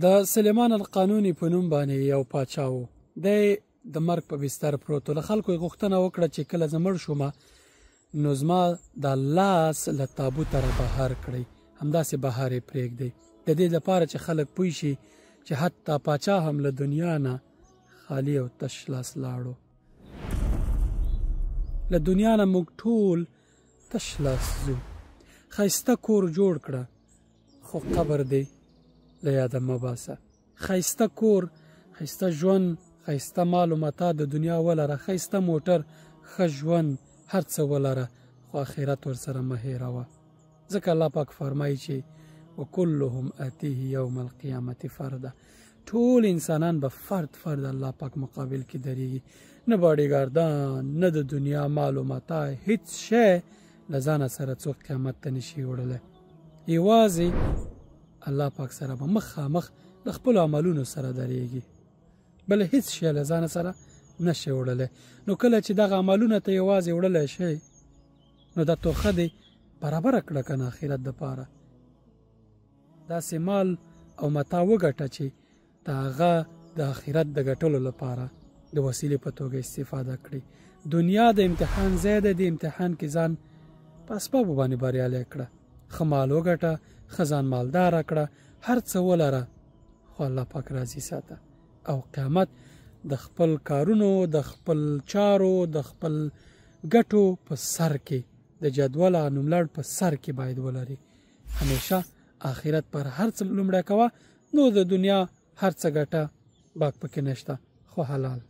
د سلیمان القانوني په نوم باندې یو پاچا و. دی د مرګ په بستر پروت و. له خلکو یې غوښتنه وکړه چې کله زه مړ شوم نو زما د لاس له تابوته را بهر کړئ، همداسې بهر یې پرېږدئ، د دې لپاره چې خلک پوه شي چې حتی پاچا هم له دنیا نه خالي او تش لاس لاړو. له دنیا نه موږ ټول تش لاس ځو. ښایسته کور جوړ کړه خو قبر دی له یاده مه باسه. ښایسته کور، ښایسته ژوند، ښایسته مال و متاع د دنیا ولره، ښایسته موټر، ښه ژوند، هر څه ولره، خو آخرت ورسره مه هېروه. ځکه الله پاک فرمایي چې وکلهم آتیه یوم القیامة فردا. ټول انسانان به فرد فرد الله پاک مقابل کې درېږي. نه باډیګاردان، نه د دنیا مال و متاع، هیڅ شی له ځانه سره څوک قیامت ته نشي وړلی. یوازې الله پاک سره به مخامخ د خپلو عملونو سره درېږي، بل هیڅ شی له ځانه سره نشي وړلی. نو کله چې دغه عملونه ته یوازې وړلی شي نو دا توښه دې برابره کړه که نه آخرت دپاره. داسې مال او متاع وګټه چې د هغه د آخرت د ګټلو لپاره د وسیلې په توګه استفاده کړي. دنیا د امتحان ځای دی، د امتحان کې ځان په اسبابو باندې بریالی کړه. ښه مال وګټه، ښه ځان مالداره کړه، هر څه ولره، خو الله پاک راضي ساته. او قیامت د خپل کارونو، د خپل چارو، د خپل ګټو په سر کې، د جدول نوملړ په سر کې باید ولري. همیشه آخرت پر هر څه لومړی کوه، نو د دنیا هر څه ګټه باک پکې نشته، خو حلال.